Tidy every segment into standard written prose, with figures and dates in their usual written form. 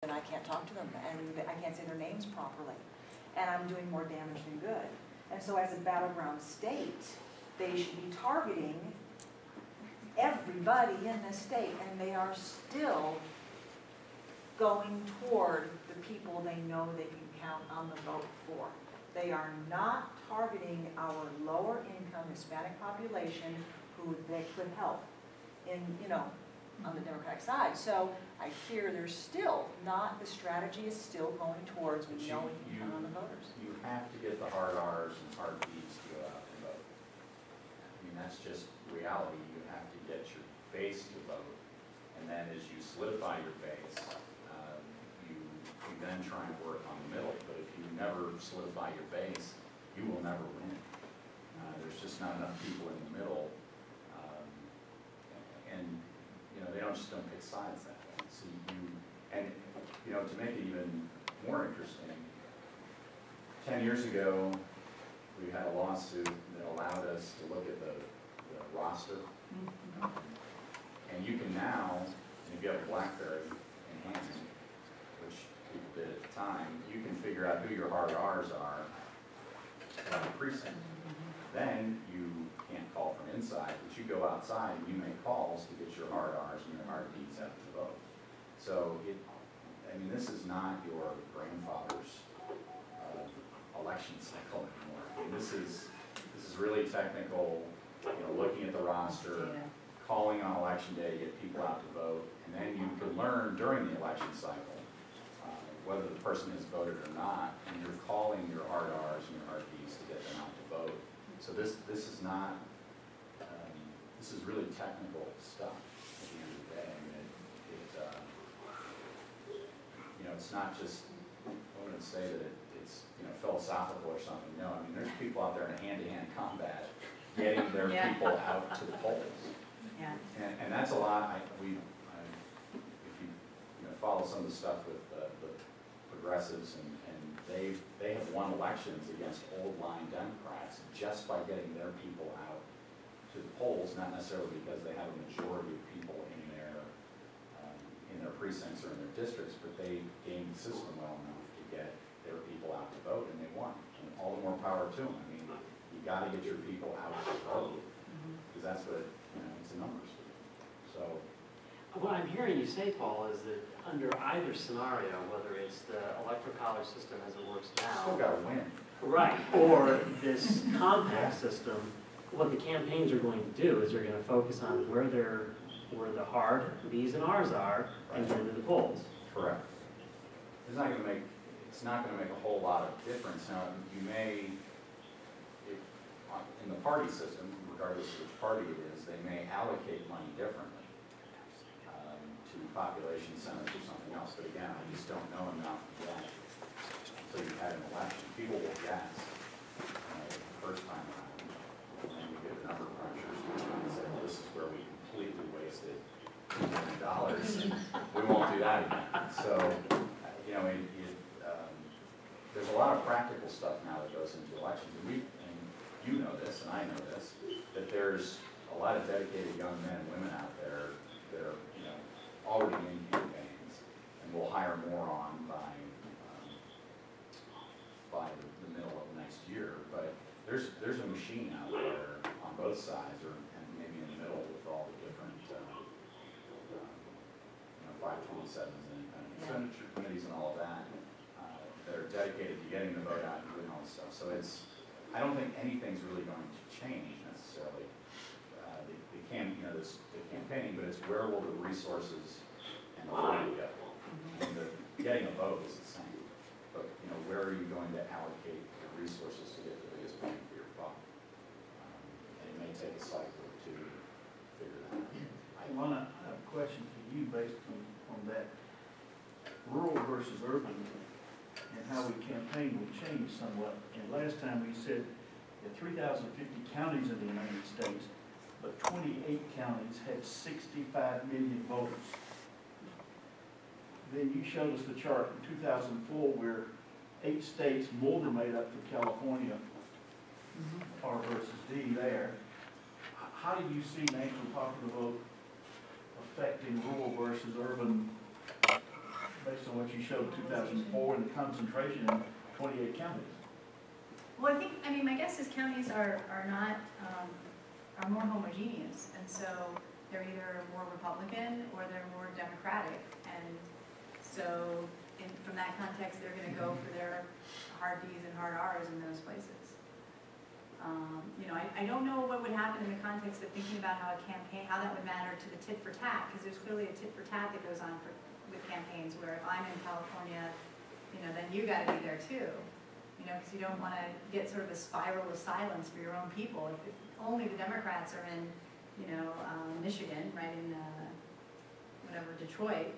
and I can't talk to them, and I can't say their names properly, and I'm doing more damage than good. And so as a battleground state, they should be targeting everybody in the state, and they are still going toward the people they know they can count on the vote for. They are not targeting our lower income Hispanic population who they could help in, on the Democratic side. So I fear there's still not, the strategy is still going towards we know we can count on the voters. You have to get the hard R's and hard B's to go out and vote. I mean, that's just reality. You have to get your base to vote. And then as you solidify your base, you then try and work on the middle. But if you never solidify your base, you will never win. There's just not enough people in the middle. And they don't pick sides that way. So to make it even more interesting, 10 years ago, we had a lawsuit that allowed us to look at the roster. And you can now, if you have a BlackBerry in hand, which people did at the time, you can figure out who your hard R's are on the precinct. Then you can't call from inside, but you go outside and you make calls to get your hard R's and your hard B's out to vote. So this is not your grandfather's election cycle anymore. I mean, this is really technical. Looking at the roster, calling on election day to get people out to vote, and then you can learn during the election cycle whether the person has voted or not, and you're calling your hard R's and your hard B's to get them out to vote. So this is not, this is really technical stuff at the end of the day. I mean, it's not just, I wouldn't say that it's philosophical or something. No, I mean, there's people out there in hand-to-hand combat getting their people out to the polls. Yeah. And that's a lot. If you follow some of the stuff with the progressives, and they have won elections against old line Democrats just by getting their people out to the polls, not necessarily because they have a majority of people in their precincts or in their districts, but they gamed the system well enough to get their people out to vote, and they won. And all the more power to them. I mean, you got to get your people out to vote, because that's what it's a numbers game. So what I'm hearing you say, Paul, is that under either scenario, whether it's the electoral college system as it works now, still got to win. Right, or this compact system, what the campaigns are going to do is they're going to focus on where the hard B's and R's are, and get into the polls. Correct. It's not going to make a whole lot of difference. Now, you may, in the party system, regardless of which party it is, they may allocate money differently to population centers or something else. But again, I just don't know enough yet until you've had an election. People will guess the first time around, and then you get the number crunchers and say, well, this is where we completely wasted $2 million. We won't do that again. So, there's a lot of practical stuff now that goes into elections. And you know this, and I know this, that there's a lot of dedicated young men and women out there that are, already in campaigns, and we'll hire more on by the middle of next year. But there's a machine out there on both sides, and maybe in the middle with all the different 527s and expenditure committees and all of that that are dedicated to getting the vote out and doing all this stuff. So I don't think anything's really going to change necessarily. The campaigning, but it's where will the resources and the money go. I mean, getting a vote is the same, but where are you going to allocate the resources to get the biggest bang for your buck? And it may take a cycle or two to figure that out. I have a question for you based on that rural versus urban and how we campaign will change somewhat. And last time we said that 3,050 counties in the United States, but 28 counties had 65 million voters. Then you showed us the chart in 2004 where 8 states, Mulder made up for California, R versus D there. How do you see national popular vote affecting rural versus urban based on what you showed 2004 and the concentration in 28 counties. Well, I mean, my guess is counties are not, are more homogeneous, and so they're either more Republican or they're more Democratic, and so from that context, they're gonna go for their hard Ds and hard Rs in those places. You know, I don't know what would happen in the context of thinking about how a campaign, how that would matter to the tit for tat, because there's clearly a tit for tat that goes on with campaigns, where if I'm in California, you know, then you gotta be there too. You know, because you don't want to get sort of a spiral of silence for your own people. If only the Democrats are in, you know, Michigan, right, in whatever, Detroit,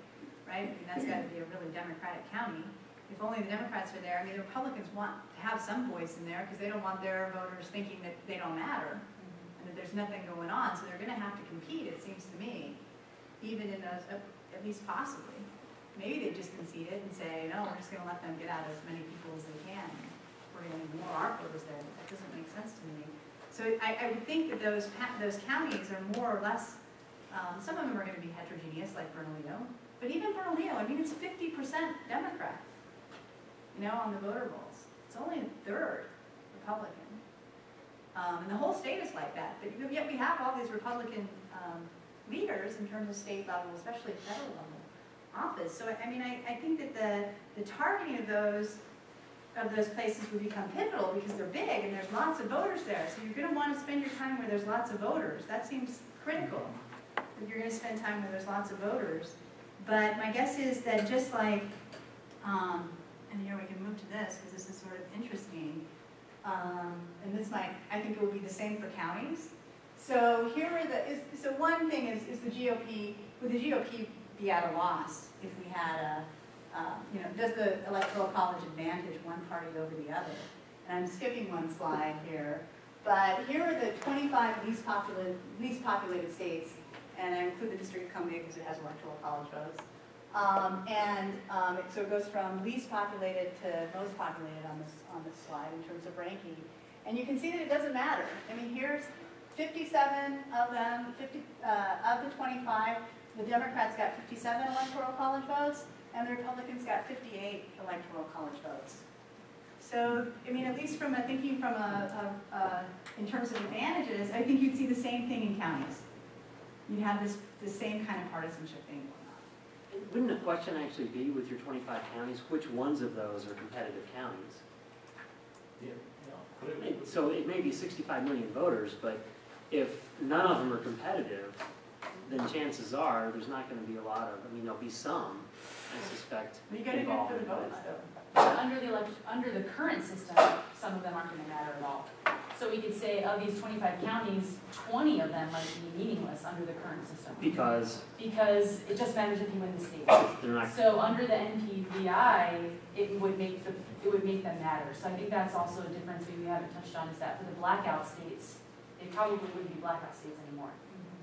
right? I mean, that's got to be a really Democratic county. If only the Democrats are there, I mean, the Republicans want to have some voice in there because they don't want their voters thinking that they don't matter and that there's nothing going on. So they're going to have to compete, it seems to me, even in those, at least possibly. Maybe they just concede it and say, no, we're just going to let them get out as many people as they can. We're going to more our voters there. That doesn't make sense to me. So I would think that those counties are more or less, some of them are going to be heterogeneous, like Bernalillo. But even Bernalillo, I mean, it's 50% Democrat, you know, on the voter rolls. It's only a third Republican. And the whole state is like that. But yet we have all these Republican leaders in terms of state level, especially federal level office. So I mean, I think that the targeting of those places would become pivotal because they're big and there's lots of voters there. So you're going to want to spend your time where there's lots of voters. That seems critical, that you're going to spend time where there's lots of voters. But my guess is that just like, and here we can move to this because this is sort of interesting. And this might, I think it would be the same for counties. So here are so one thing is the GOP, would the GOP be at a loss if we had you know, does the Electoral College advantage one party over the other? And I'm skipping one slide here, but here are the 25 least populated states, and I include the District of Columbia because it has Electoral College votes. So it goes from least populated to most populated on this slide in terms of ranking. And you can see that it doesn't matter. I mean, here's 57 of them, of the 25, the Democrats got 57 Electoral College votes, and the Republicans got 58 Electoral College votes. So, I mean, at least from thinking from in terms of advantages, I think you'd see the same thing in counties. You'd have the same kind of partisanship thing going on. Wouldn't the question actually be with your 25 counties, which ones of those are competitive counties? Yeah. So it may be 65 million voters, but if none of them are competitive, then chances are there's not going to be a lot of, I mean, there'll be some, I suspect, You gotta go involved. for the votes though. But under the current system, some of them aren't going to matter at all. So we could say of these 25 counties, 20 of them might be meaningless under the current system. Because Because it just matters if you win the state. they're not, So under the NPVI, it would make them matter. So I think that's also a difference we haven't touched on, is that for the blackout states, they probably wouldn't be blackout states anymore.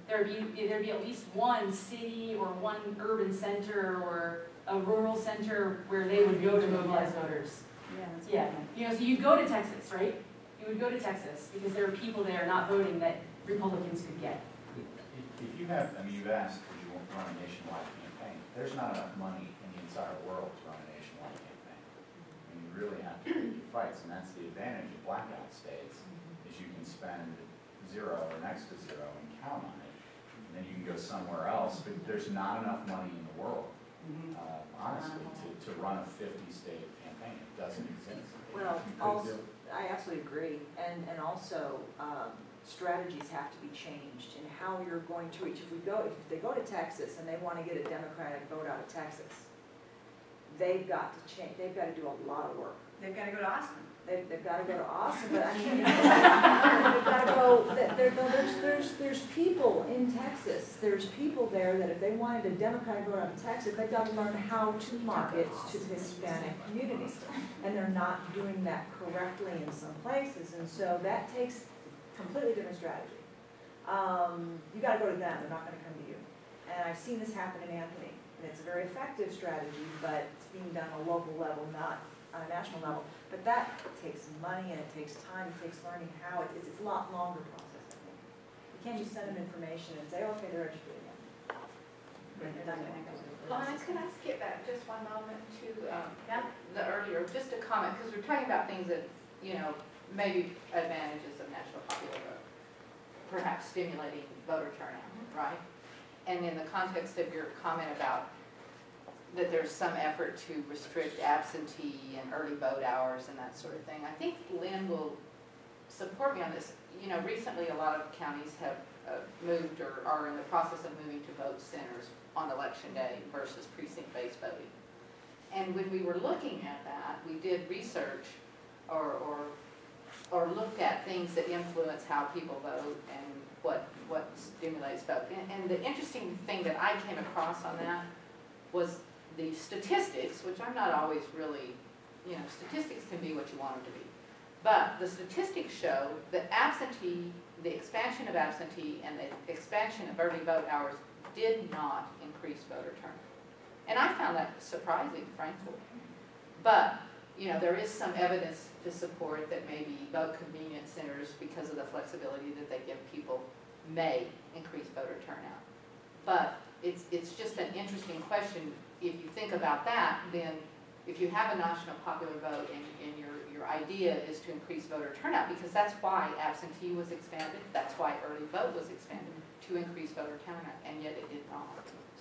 There'd be at least one city or one urban center or a rural center where they would go to mobilize voters. Yeah, that's Yeah, you know, so you'd go to Texas, right? You would go to Texas because there are people there not voting that Republicans could get. If you have, I mean, you've asked, would you run a nationwide campaign? There's not enough money in the entire world to run a nationwide campaign. I mean, you really have to pick your fights, and that's the advantage of blackout states, is you can spend zero or next to zero and count on it. And then you can go somewhere else, but there's not enough money in the world, honestly, to run a 50-state campaign. It doesn't exist. Well, also, I absolutely agree, and also, strategies have to be changed in how you're going to reach. If they go to Texas and they want to get a Democratic vote out of Texas, they've got to change, they've got to do a lot of work. They've got to go to Austin. They've got to go to Austin, but I mean, they've got to go, there's people in Texas, there's people there that if they wanted a Democratic vote out of Texas, they've got to learn how to market to the Hispanic community. And they're not doing that correctly in some places, and so that takes completely different strategy. You got to go to them, they're not going to come to you. And I've seen this happen in Anthony, and it's a very effective strategy, but it's being done on a local level, not on a national level. But that takes money and it takes time, it takes learning how, it's a lot longer process, I think. You can't just send them information and say, okay, they're educated. Lana, could I skip back just one moment to Yeah. the earlier, just a comment, because we're talking about things that, you know, maybe advantages of national popular vote, perhaps stimulating voter turnout, right? And in the context of your comment about that there's some effort to restrict absentee and early vote hours and that sort of thing, I think Lynn will support me on this. You know, recently a lot of counties have moved or are in the process of moving to vote centers on election day versus precinct-based voting. And when we were looking at that, we did research or looked at things that influence how people vote and what stimulates vote. And the interesting thing that I came across on that was the statistics, which I'm not always really, you know, statistics can be what you want them to be. But the statistics show that the expansion of absentee and the expansion of early vote hours did not increase voter turnout. And I found that surprising, frankly. But, you know, there is some evidence to support that maybe vote convenience centers, because of the flexibility that they give people, may increase voter turnout. But it's just an interesting question. If you think about that, then if you have a national popular vote and your idea is to increase voter turnout, because that's why absentee was expanded, that's why early vote was expanded, to increase voter turnout, and yet it did not.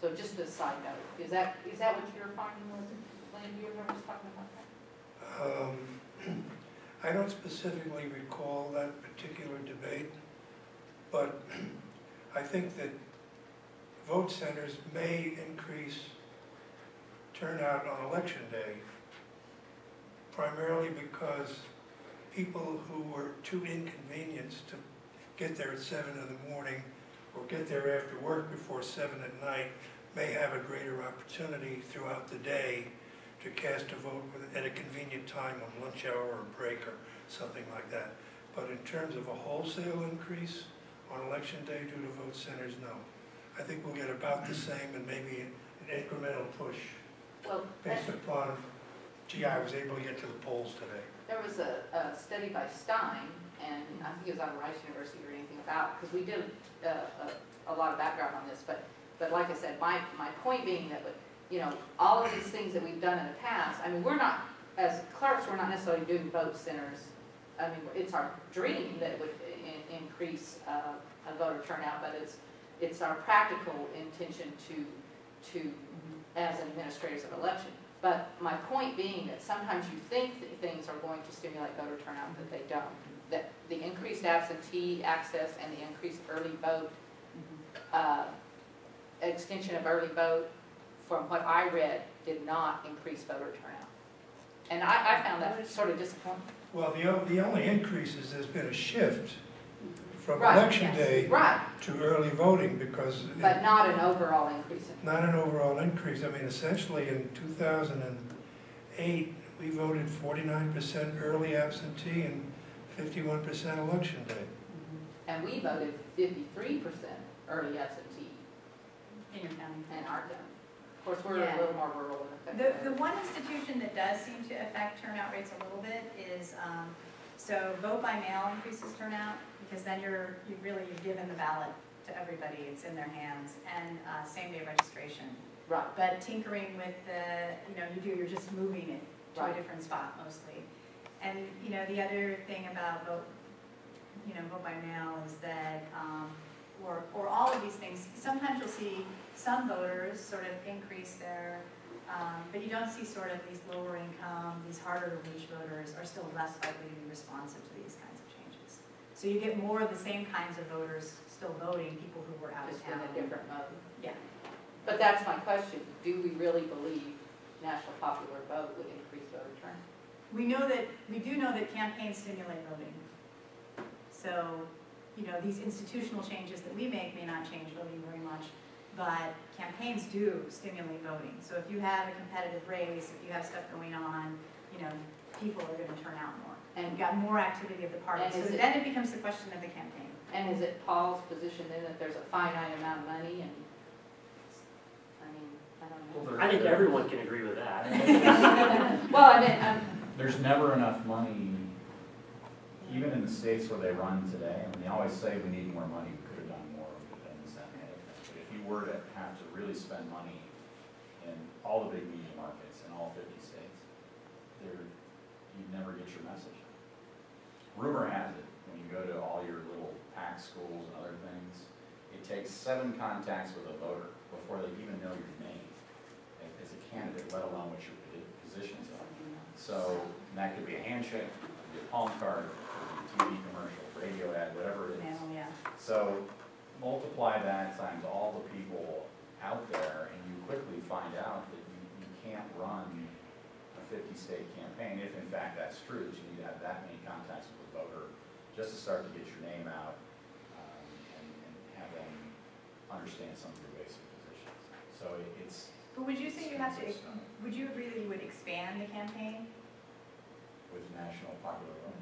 So just a side note, is that what your finding was? Lynn, you were just talking about that? I don't specifically recall that particular debate, but I think that vote centers may increase turnout on election day, primarily because people who were too inconvenienced to get there at 7 in the morning or get there after work before 7 at night may have a greater opportunity throughout the day to cast a vote at a convenient time on lunch hour or break or something like that. But in terms of a wholesale increase on election day due to vote centers, no. I think we'll get about the same and maybe an incremental push Well, based upon, gee, I was able to get to the polls today. there was a study by Stein, and I think it was out of Rice University or anything about, because we did a lot of background on this, but like I said, my point being that, you know, all of these things that we've done in the past, I mean, we're not, as clerks, we're not necessarily doing vote centers. I mean, it's our dream that it would increase a voter turnout, but it's our practical intention to as administrators of election. But my point being that sometimes you think that things are going to stimulate voter turnout, but they don't. That the increased absentee access and the increased early vote, extension of early vote, from what I read, did not increase voter turnout. And I found that sort of disappointing. Well, the only increase is there's been a shift from Right, election yes. day Right, to early voting because but not an overall increase in. not an overall increase. I mean, essentially in 2008, we voted 49% early absentee and 51% election day. And we voted 53% early absentee In your county. in our county. Of course, we're Yeah. a little more rural in effect. The one institution that does seem to affect turnout rates a little bit is, so vote by mail increases turnout, because then you're given the ballot to everybody, it's in their hands, and same day registration. Right, But tinkering with you're just moving it to a Right. different spot mostly. And, you know, the other thing about vote by mail is that, or all of these things, sometimes you'll see some voters sort of increase their, but you don't see sort of these lower income, these harder to reach voters are still less likely to be responsive to these kinds of changes. So you get more of the same kinds of voters still voting, people who were out of just in town. a different mode. Yeah. But that's my question. Do we really believe national popular vote would increase voter turnout? We do know that campaigns stimulate voting. So, you know, these institutional changes that we make may not change voting very much, but campaigns do stimulate voting. So if you have a competitive race, if you have stuff going on, you know, people are going to turn out more. And you've got more activity of the party. And So is it- then it becomes the question of the campaign. And is it Paul's position then that there's a finite amount of money and, I mean, I don't know. I think everyone can agree with that. Well, I mean, There's never enough money, even in the states where they run today. I mean, they always say we need more money, we could have done more, we could have done this, that, and the other thing. But if you were to have to really spend money in all the big media markets in all 50 states, you'd never get your message. Rumor has it, when you go to all your little PAC schools and other things, it takes 7 contacts with a voter before they even know your name as a candidate, let alone what your positions are. So, and that could be a handshake, it could be a palm card, it could be a TV commercial, radio ad, whatever it is. Yeah. So multiply that times all the people out there, and you quickly find out that you can't run a 50-state campaign, if in fact that's true, that you need to have that many contacts with the voter just to start to get your name out and have them understand some of your basic positions. So it's. But would you say you have to, it's just, would you agree that you would expand the campaign? with national popular vote.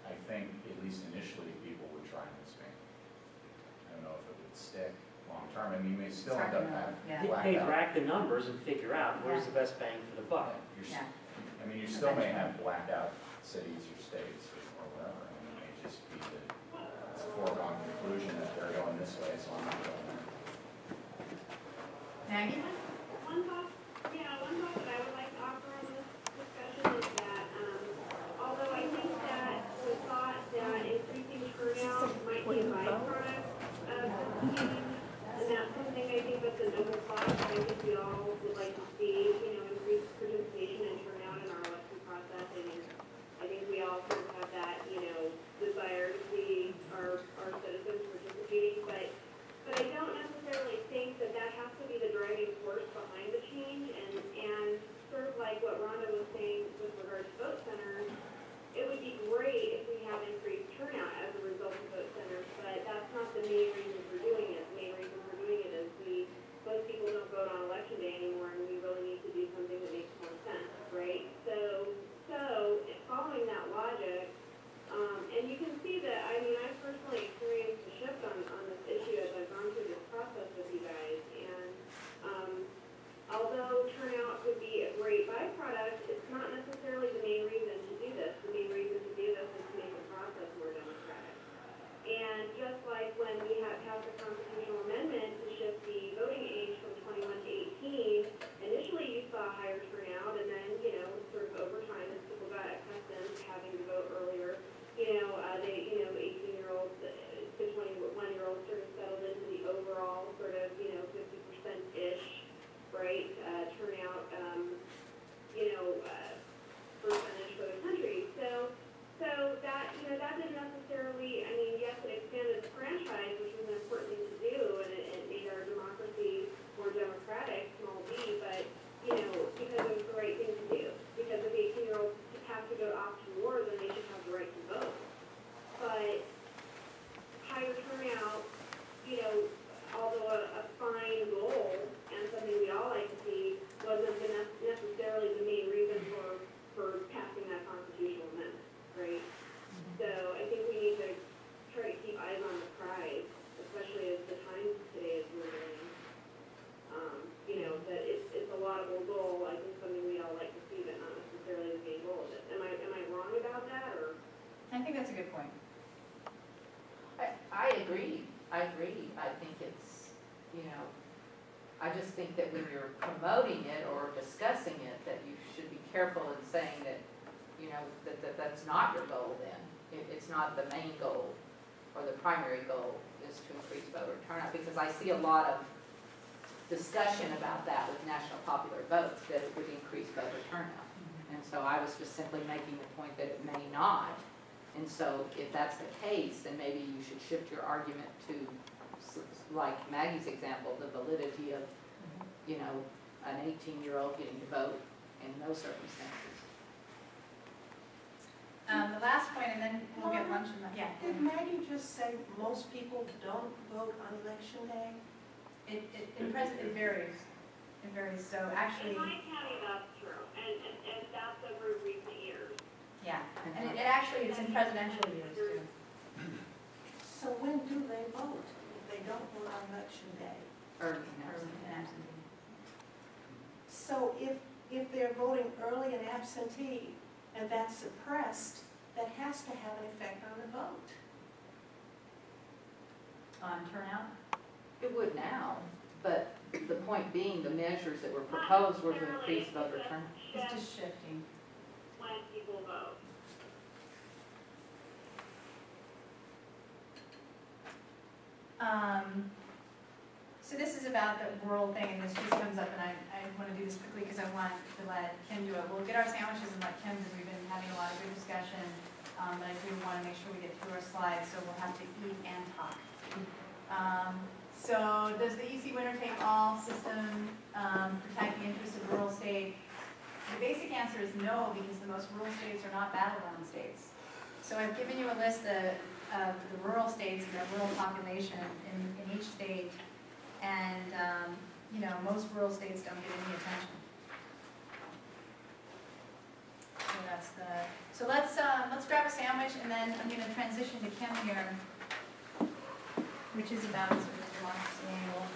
I think at least initially people would try and expand. I don't know if it would stick long term. I mean, you may still end up having Yeah. They blackout. rack the numbers and figure out where's the best bang for the buck. I mean, you still may have blackout cities or states or whatever. I mean, it may just be that it's a foregone conclusion that they're going this way, so I'm not going there. Maggie? One thought that I would like to offer on this discussion is that, although I think that the thought that increasing turnout might be a byproduct of the scheme, and that's something I think that's a noble thought, I think we all would like to see, increased participation and turnout in our election process. I think we all sort of have that, desire to see our citizens participating, but I don't necessarily think that has to be the driving force behind the change, and sort of like what Rhonda was saying with regard to vote centers, it would be great if we have increased turnout as a result of vote centers, but that's not the main reason for doing it. The main reason for doing it is most people don't vote on election day anymore, and we really need to do something that makes more sense, right? So following that logic, and you can see that, I personally experienced a shift on this issue as I've gone through this process with you guys, and although turnout could be a great byproduct, it's not necessarily the main reason to do this. The main reason to do this is to make the process more democratic. And just like when we had passed a constitutional amendment to shift the voting age from 21 to 18, initially you saw higher turnout, and then, sort of over time as people got accustomed to having to vote earlier, the 18-year-olds to 21-year-olds sort of settled into the overall sort of, 50%-ish, right, turnout, percentage for the country. So that, that didn't necessarily, yes, it expanded the franchise, which was an important thing to do, and it made our democracy more democratic, small d, but, because it was the right thing to do. Because if 18-year-olds have to go off to war, then they should have the right to vote. But higher turnout, although a fine goal and something we all like to see, wasn't necessarily the main reason for passing that constitutional amendment, right? So I think we need to try to keep eyes on the prize, especially as the times today is moving. That it's a laudable goal. I think something we all like to see, but not necessarily the main goal of it. Am I wrong about that, or? I think that's a good point. I agree. I think it's, I just think that when you're promoting it or discussing it, that you should be careful in saying that, that's not your goal then. It's not the main goal or the primary goal is to increase voter turnout, because I see a lot of discussion about that with national popular votes, that it would increase voter turnout. And so I was just simply making the point that it may not. And so if that's the case, then maybe you should shift your argument to, like Maggie's example, the validity of, an 18-year-old getting to vote in those circumstances. The last point, and then we'll get lunch and, yeah. Did Maggie just say most people don't vote on election day? It varies. It varies, so actually, In my county, that's true, and that's over recent years. yeah. And it actually, it's in presidential years too. So when do they vote if they don't vote on election day? Early Early and absentee. So if they're voting early and absentee and that's suppressed, that has to have an effect on the vote. On turnout? It would now, but the point being, the measures that were proposed were to increase voter turnout. It's just shifting. when people vote. So this is about the rural thing, and this just comes up, and I want to do this quickly because I want to let Kim do it. We'll get our sandwiches and let Kim, because we've been having a lot of good discussion, but I do want to make sure we get through our slides, so we'll have to eat and talk. So does the EC winner take all system protect the interests of rural state? The basic answer is no, because the most rural states are not battleground states. So I've given you a list of the rural states and their rural population in each state. And, you know, most rural states don't get any attention. So that's so let's grab a sandwich, and then I'm gonna transition to Kim here, which is about sort of democracy angle.